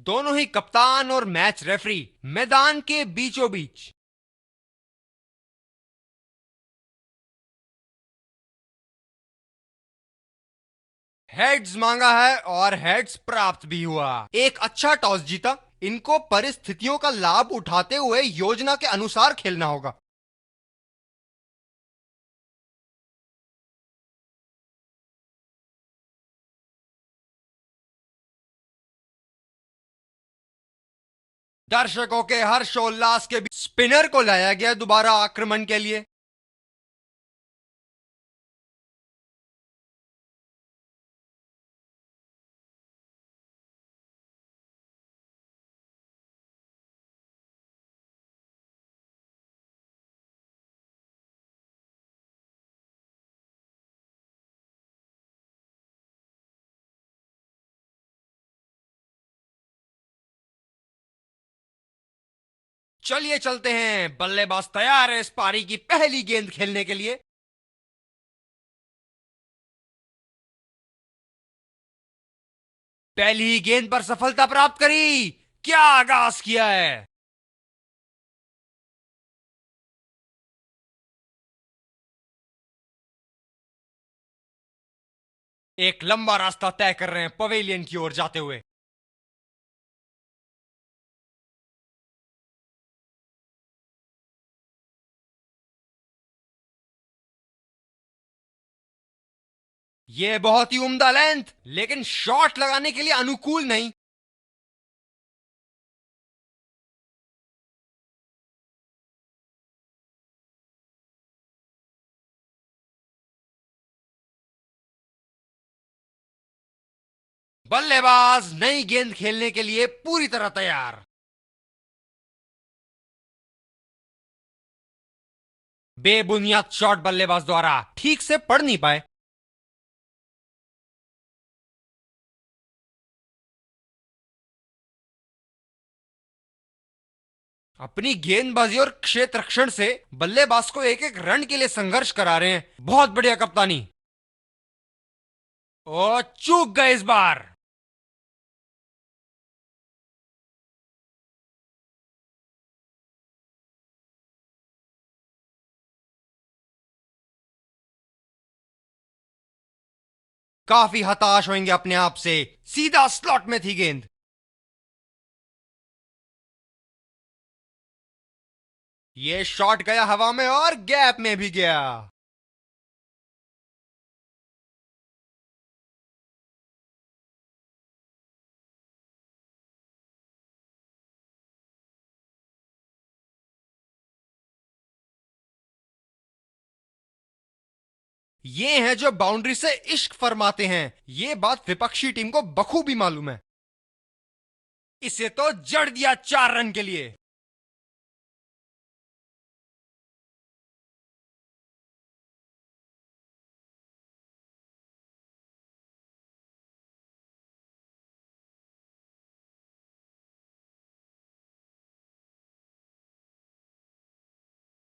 दोनों ही कप्तान और मैच रेफरी मैदान के बीचों बीच। हेड्स मांगा है और हेड्स प्राप्त भी हुआ। एक अच्छा टॉस जीता। इनको परिस्थितियों का लाभ उठाते हुए योजना के अनुसार खेलना होगा। दर्शकों के हर्षोल्लास के बीच स्पिनर को लाया गया दोबारा आक्रमण के लिए। चलिए चलते हैं, बल्लेबाज तैयार है इस पारी की पहली गेंद खेलने के लिए। पहली ही गेंद पर सफलता प्राप्त करी। क्या आगाज किया है। एक लंबा रास्ता तय कर रहे हैं पवेलियन की ओर जाते हुए। यह बहुत ही उम्दा लेंथ, लेकिन शॉट लगाने के लिए अनुकूल नहीं। बल्लेबाज नई गेंद खेलने के लिए पूरी तरह तैयार। बेबुनियाद शॉट बल्लेबाज द्वारा ठीक से पढ़ नहीं पाए। अपनी गेंदबाजी और क्षेत्र रक्षण से बल्लेबाज को एक एक रन के लिए संघर्ष करा रहे हैं। बहुत बढ़िया कप्तानी। ओ, चूक गए इस बार। काफी हताश होंगे अपने आप से। सीधा स्लॉट में थी गेंद। ये शॉट गया हवा में और गैप में भी गया। ये हैं जो बाउंड्री से इश्क फरमाते हैं। ये बात विपक्षी टीम को बखूबी मालूम है। इसे तो जड़ दिया 4 रन के लिए।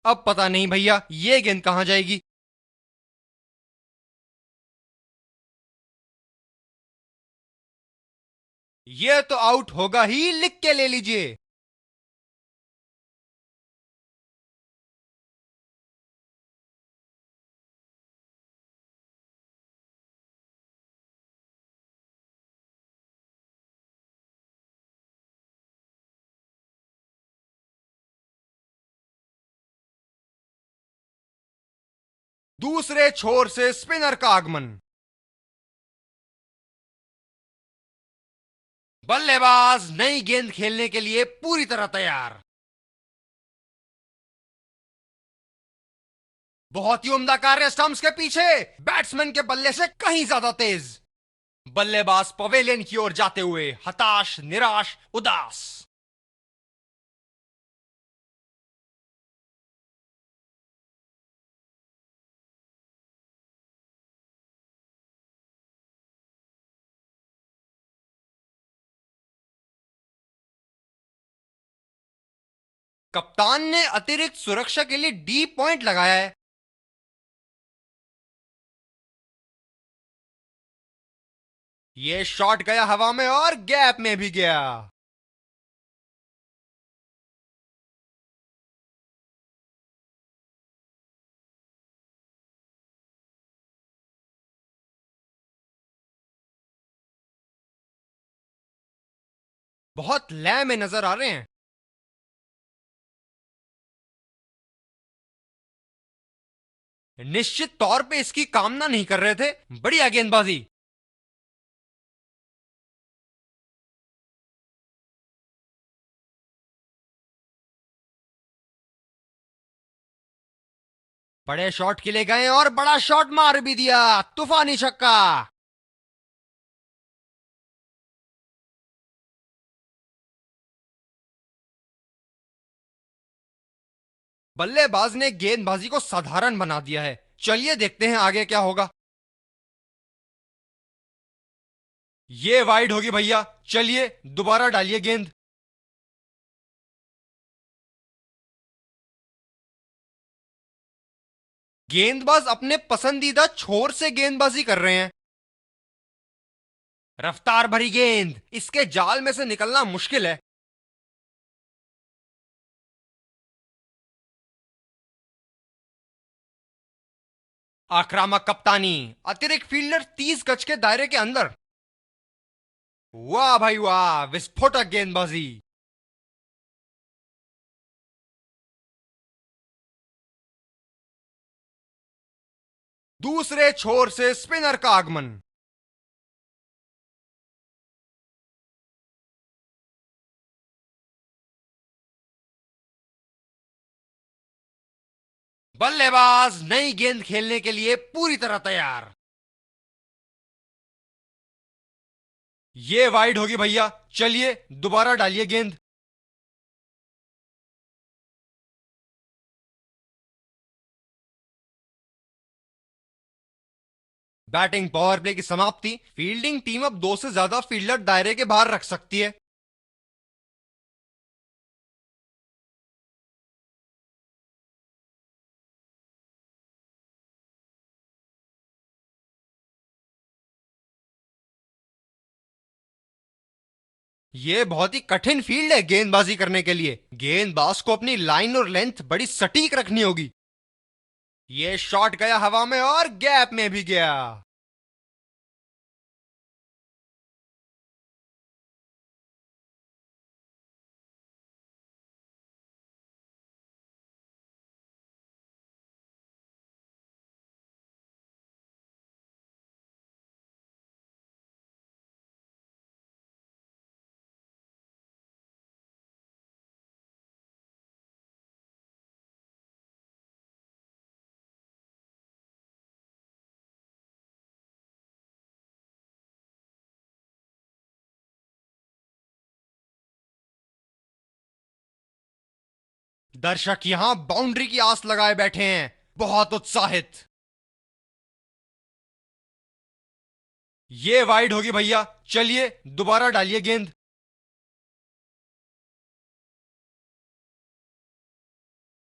अब पता नहीं भैया ये गेंद कहां जाएगी। ये तो आउट होगा ही, लिख के ले लीजिए। दूसरे छोर से स्पिनर का आगमन। बल्लेबाज नई गेंद खेलने के लिए पूरी तरह तैयार। बहुत ही उम्दा कार्य स्टंप्स के पीछे। बैट्समैन के बल्ले से कहीं ज्यादा तेज। बल्लेबाज पवेलियन की ओर जाते हुए हताश, निराश, उदास। कप्तान ने अतिरिक्त सुरक्षा के लिए डी पॉइंट लगाया है। यह शॉट गया हवा में और गैप में भी गया। बहुत लय में नजर आ रहे हैं। निश्चित तौर पे इसकी कामना नहीं कर रहे थे। बढ़िया गेंदबाजी। बड़े शॉट के लिए गए और बड़ा शॉट मार भी दिया। तूफानी छक्का। बल्लेबाज ने गेंदबाजी को साधारण बना दिया है। चलिए देखते हैं आगे क्या होगा। ये वाइड होगी भैया। चलिए दोबारा डालिए गेंद। गेंदबाज अपने पसंदीदा छोर से गेंदबाजी कर रहे हैं। रफ्तार भरी गेंद, इसके जाल में से निकलना मुश्किल है। आक्रामक कप्तानी। अतिरिक्त फील्डर 30 गज के दायरे के अंदर। वाह भाई वाह, विस्फोटक गेंदबाजी। दूसरे छोर से स्पिनर का आगमन। बल्लेबाज नई गेंद खेलने के लिए पूरी तरह तैयार। ये वाइड होगी भैया। चलिए दोबारा डालिए गेंद। बैटिंग पावर प्ले की समाप्ति। फील्डिंग टीम अब दो से ज्यादा फील्डर दायरे के बाहर रख सकती है। यह बहुत ही कठिन फील्ड है गेंदबाजी करने के लिए। गेंदबाज को अपनी लाइन और लेंथ बड़ी सटीक रखनी होगी। यह शॉट गया हवा में और गैप में भी गया। दर्शक यहां बाउंड्री की आस लगाए बैठे हैं, बहुत उत्साहित। ये वाइड होगी भैया। चलिए दोबारा डालिए गेंद।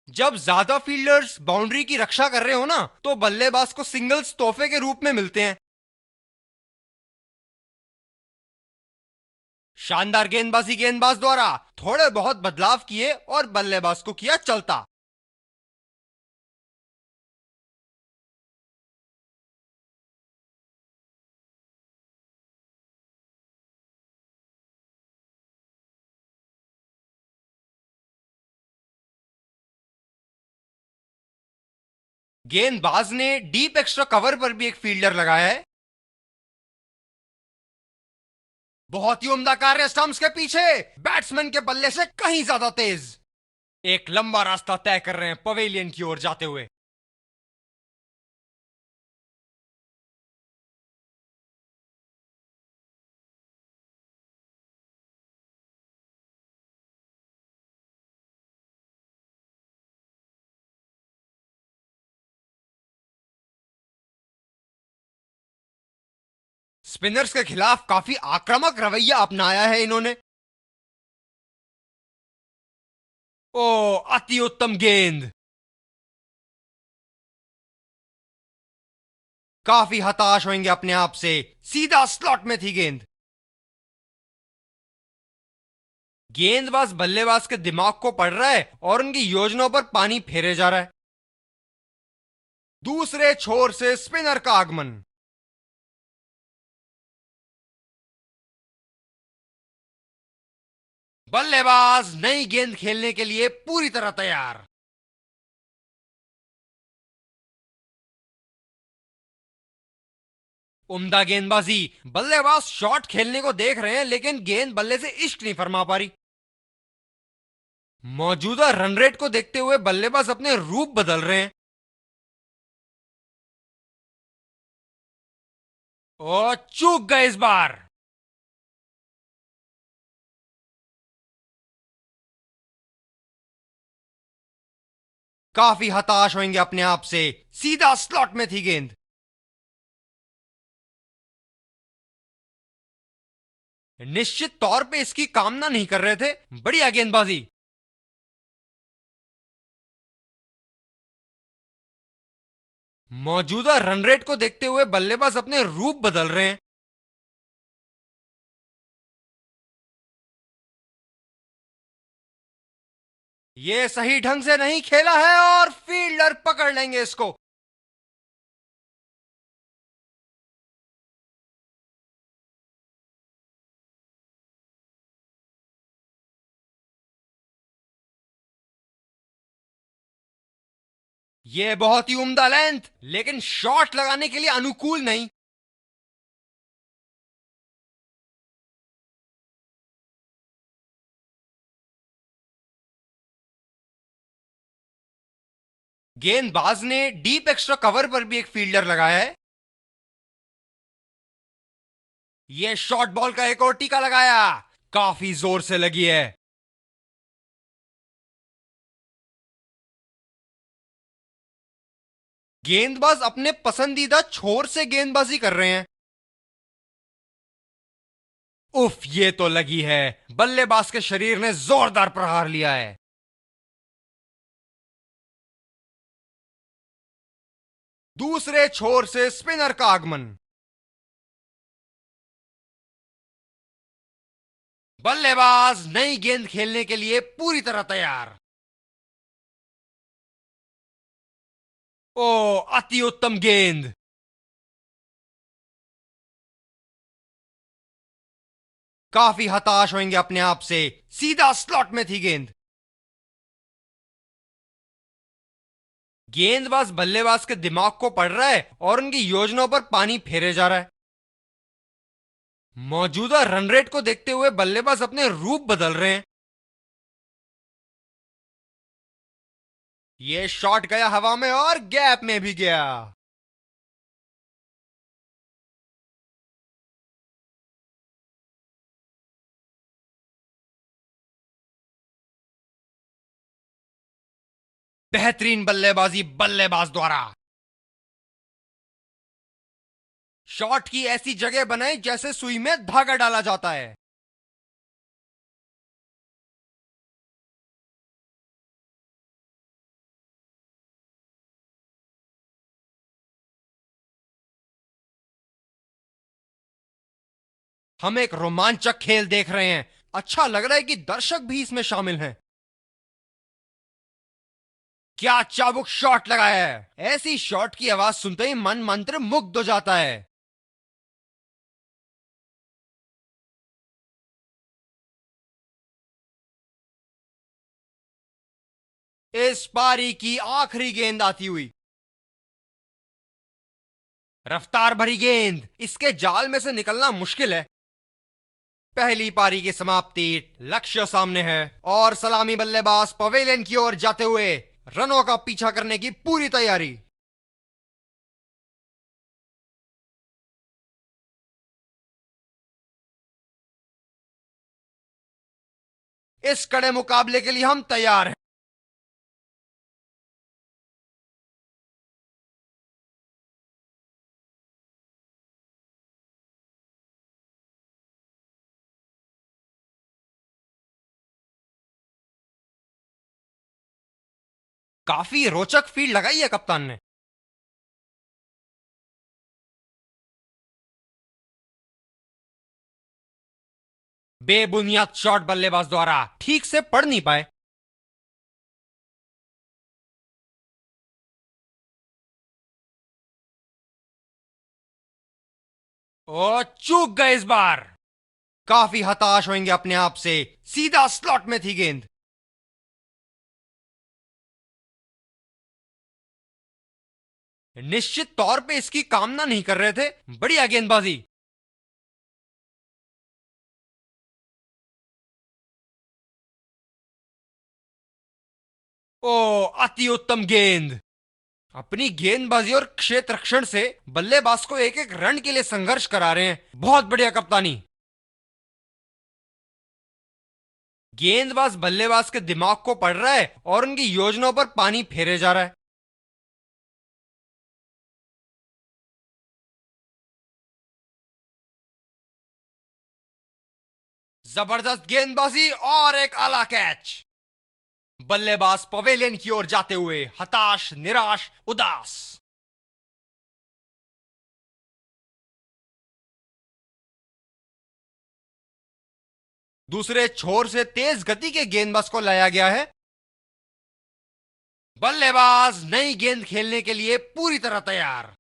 जब ज्यादा फील्डर्स बाउंड्री की रक्षा कर रहे हो ना, तो बल्लेबाज को सिंगल्स तोहफे के रूप में मिलते हैं। शानदार गेंदबाजी गेंदबाज द्वारा। थोड़े बहुत बदलाव किए और बल्लेबाज को किया चलता। गेंदबाज ने डीप एक्स्ट्रा कवर पर भी एक फील्डर लगाया है। बहुत ही उम्दा कार्य स्टंप्स के पीछे। बैट्समैन के बल्ले से कहीं ज्यादा तेज। एक लंबा रास्ता तय कर रहे हैं पवेलियन की ओर जाते हुए। स्पिनर्स के खिलाफ काफी आक्रामक रवैया अपनाया है इन्होंने। ओ, अति उत्तम गेंद। काफी हताश होंगे अपने आप से। सीधा स्लॉट में थी गेंद। गेंदबाज बल्लेबाज के दिमाग को पढ़ रहा है और उनकी योजनाओं पर पानी फेरे जा रहा है। दूसरे छोर से स्पिनर का आगमन। बल्लेबाज नई गेंद खेलने के लिए पूरी तरह तैयार। उम्दा गेंदबाजी। बल्लेबाज शॉट खेलने को देख रहे हैं, लेकिन गेंद बल्ले से इश्क नहीं फरमा पा रही। मौजूदा रन रेट को देखते हुए बल्लेबाज अपने रूप बदल रहे हैं। और चूक गए इस बार। काफी हताश होंगे अपने आप से। सीधा स्लॉट में थी गेंद। निश्चित तौर पे इसकी कामना नहीं कर रहे थे। बढ़िया गेंदबाजी। मौजूदा रन रेट को देखते हुए बल्लेबाज अपने रूप बदल रहे हैं। ये सही ढंग से नहीं खेला है और फील्डर पकड़ लेंगे इसको। ये बहुत ही उम्दा लेंथ, लेकिन शॉट लगाने के लिए अनुकूल नहीं। गेंदबाज ने डीप एक्स्ट्रा कवर पर भी एक फील्डर लगाया है। ये शॉर्ट बॉल का एक और टीका लगाया। काफी जोर से लगी है। गेंदबाज अपने पसंदीदा छोर से गेंदबाजी कर रहे हैं। उफ, ये तो लगी है। बल्लेबाज के शरीर ने जोरदार प्रहार लिया है। दूसरे छोर से स्पिनर का आगमन। बल्लेबाज नई गेंद खेलने के लिए पूरी तरह तैयार। ओ, अति उत्तम गेंद। काफी हताश होंगे अपने आप से। सीधा स्लॉट में थी गेंद। गेंदबाज बल्लेबाज के दिमाग को पढ़ रहा है और उनकी योजनाओं पर पानी फेरे जा रहा है। मौजूदा रन रेट को देखते हुए बल्लेबाज अपने रूप बदल रहे हैं। ये शॉट गया हवा में और गैप में भी गया। बेहतरीन बल्लेबाजी बल्लेबाज द्वारा। शॉट की ऐसी जगह बनाई जैसे सुई में धागा डाला जाता है। हम एक रोमांचक खेल देख रहे हैं। अच्छा लग रहा है कि दर्शक भी इसमें शामिल हैं। क्या चाबुक शॉट लगाया है। ऐसी शॉट की आवाज सुनते ही मन मंत्र मुग्ध हो जाता है। इस पारी की आखिरी गेंद आती हुई। रफ्तार भरी गेंद, इसके जाल में से निकलना मुश्किल है। पहली पारी की समाप्ति। लक्ष्य सामने है और सलामी बल्लेबाज पवेलियन की ओर जाते हुए रनों का पीछा करने की पूरी तैयारी। इस कड़े मुकाबले के लिए हम तैयार हैं। काफी रोचक फील्ड लगाई है कप्तान ने। बेबुनियाद शॉट बल्लेबाज द्वारा ठीक से पढ़ नहीं पाए। ओ, चूक गए इस बार। काफी हताश होंगे अपने आप से। सीधा स्लॉट में थी गेंद। निश्चित तौर पे इसकी कामना नहीं कर रहे थे। बढ़िया गेंदबाजी। ओ, अति उत्तम गेंद। अपनी गेंदबाजी और क्षेत्र रक्षण से बल्लेबाज को एक एक रन के लिए संघर्ष करा रहे हैं। बहुत बढ़िया कप्तानी। गेंदबाज बल्लेबाज के दिमाग को पढ़ रहा है और उनकी योजनाओं पर पानी फेरे जा रहा है। जबरदस्त गेंदबाजी और एक आला कैच। बल्लेबाज पवेलियन की ओर जाते हुए हताश, निराश, उदास। दूसरे छोर से तेज गति के गेंदबाज को लाया गया है। बल्लेबाज नई गेंद खेलने के लिए पूरी तरह तैयार।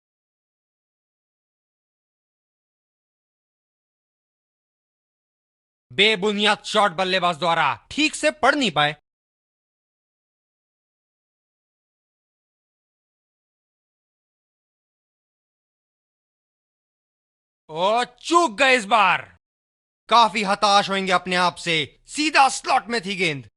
बेबुनियाद शॉट बल्लेबाज द्वारा ठीक से पढ़ नहीं पाए। ओ, चूक गए इस बार। काफी हताश होंगे अपने आप से। सीधा स्लॉट में थी गेंद।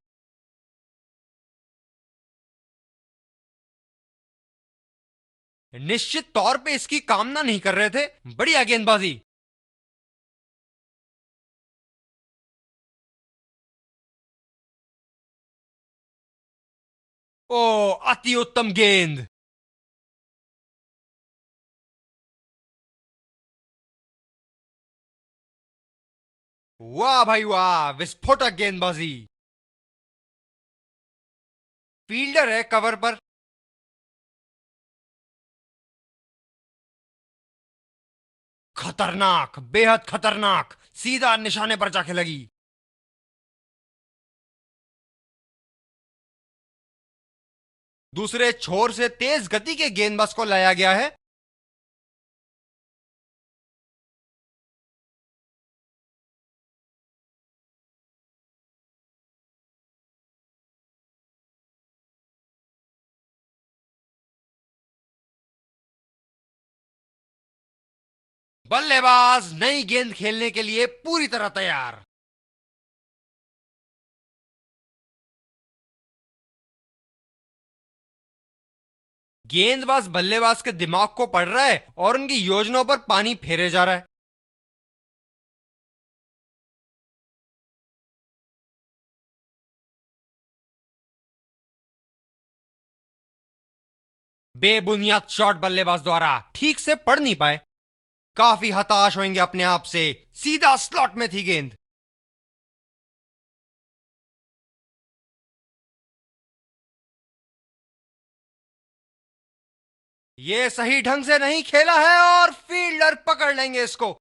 निश्चित तौर पे इसकी कामना नहीं कर रहे थे। बढ़िया गेंदबाजी। ओ, अति उत्तम गेंद। वाह भाई वाह, विस्फोटक गेंदबाजी। फील्डर है कवर पर। खतरनाक, बेहद खतरनाक। सीधा निशाने पर जाके लगी। दूसरे छोर से तेज गति के गेंदबाज को लाया गया है। बल्लेबाज नई गेंद खेलने के लिए पूरी तरह तैयार। गेंदबाज बल्लेबाज के दिमाग को पढ़ रहा है और उनकी योजनाओं पर पानी फेरे जा रहा है। बेबुनियाद शॉट बल्लेबाज द्वारा ठीक से पढ़ नहीं पाए। काफी हताश होंगे अपने आप से। सीधा स्लॉट में थी गेंद। ये सही ढंग से नहीं खेला है और फील्डर पकड़ लेंगे इसको।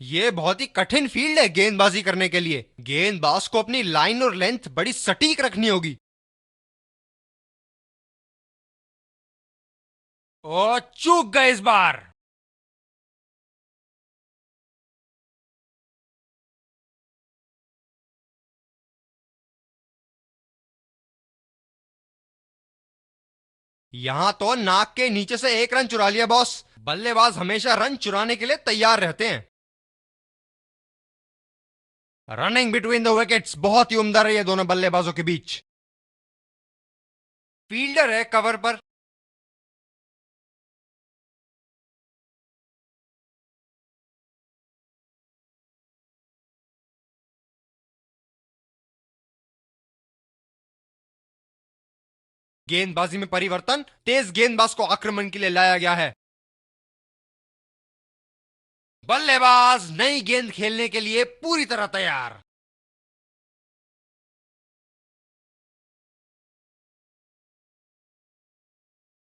ये बहुत ही कठिन फील्ड है गेंदबाजी करने के लिए। गेंदबाज को अपनी लाइन और लेंथ बड़ी सटीक रखनी होगी। और चूक गए इस बार। यहां तो नाक के नीचे से एक रन चुरा लिया बॉस। बल्लेबाज हमेशा रन चुराने के लिए तैयार रहते हैं। रनिंग बिटवीन द विकेट्स बहुत ही उम्दा रही है दोनों बल्लेबाजों के बीच। फील्डर है कवर पर। गेंदबाजी में परिवर्तन। तेज गेंदबाज को आक्रमण के लिए लाया गया है। बल्लेबाज नई गेंद खेलने के लिए पूरी तरह तैयार।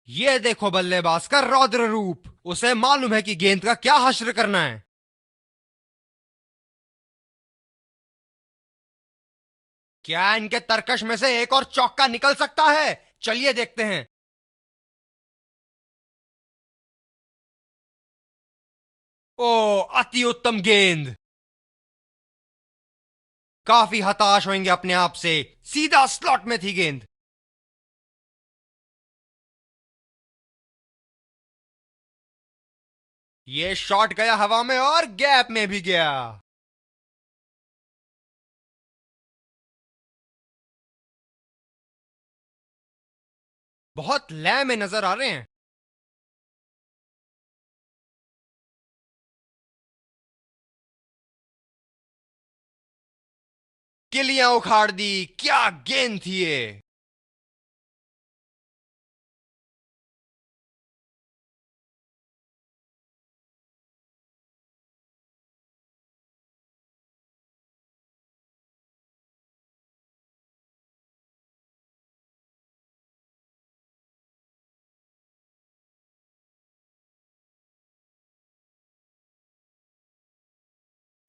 ये देखो बल्लेबाज का रौद्र रूप। उसे मालूम है कि गेंद का क्या हश्र करना है। क्या इनके तरकश में से एक और चौका निकल सकता है? चलिए देखते हैं। ओ, अति उत्तम गेंद। काफी हताश होंगे अपने आप से। सीधा स्लॉट में थी गेंद। ये शॉट गया हवा में और गैप में भी गया। बहुत लय में नजर आ रहे हैं। किलियां उखाड़ दी। क्या गेंद थी ये।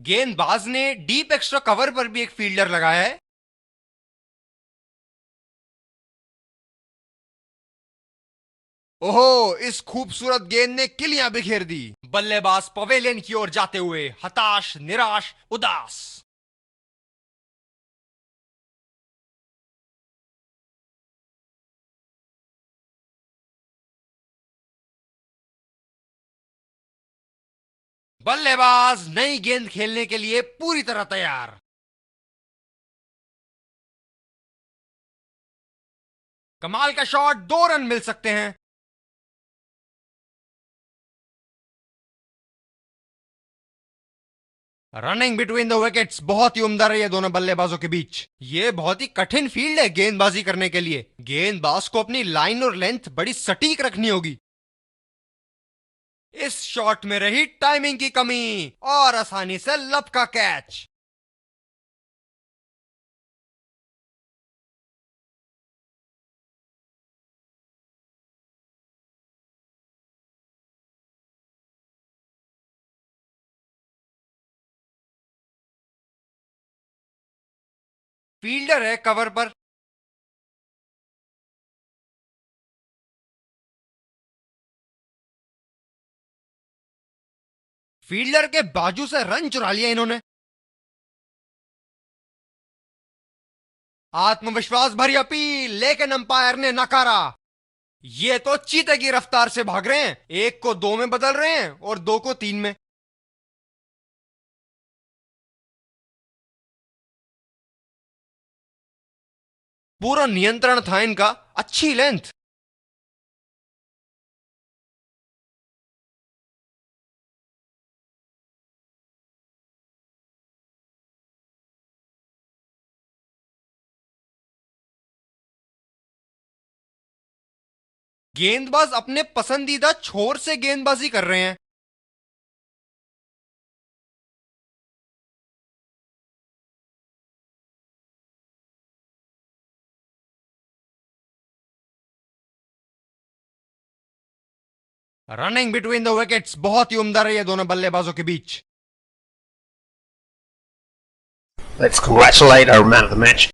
गेंदबाज ने डीप एक्स्ट्रा कवर पर भी एक फील्डर लगाया है। ओहो, इस खूबसूरत गेंद ने किलियां बिखेर दी। बल्लेबाज पवेलियन की ओर जाते हुए हताश, निराश, उदास। बल्लेबाज नई गेंद खेलने के लिए पूरी तरह तैयार। कमाल का शॉट, 2 रन मिल सकते हैं। रनिंग बिटवीन द विकेट्स बहुत ही उम्दा रही है दोनों बल्लेबाजों के बीच। ये बहुत ही कठिन फील्ड है गेंदबाजी करने के लिए। गेंदबाज को अपनी लाइन और लेंथ बड़ी सटीक रखनी होगी। इस शॉट में रही टाइमिंग की कमी और आसानी से लपका कैच। फील्डर है कवर पर। फील्डर के बाजू से रन चुरा लिया इन्होंने। आत्मविश्वास भरी अपील, लेकिन अंपायर ने नकारा। ये तो चीते की रफ्तार से भाग रहे हैं। एक को 2 में बदल रहे हैं और 2 को 3 में। पूरा नियंत्रण था इनका। अच्छी लेंथ। गेंदबाज अपने पसंदीदा छोर से गेंदबाजी कर रहे हैं। रनिंग बिटवीन द विकेट्स बहुत ही उम्दा रही है दोनों बल्लेबाजों के बीच। Let's congratulate our man of the match.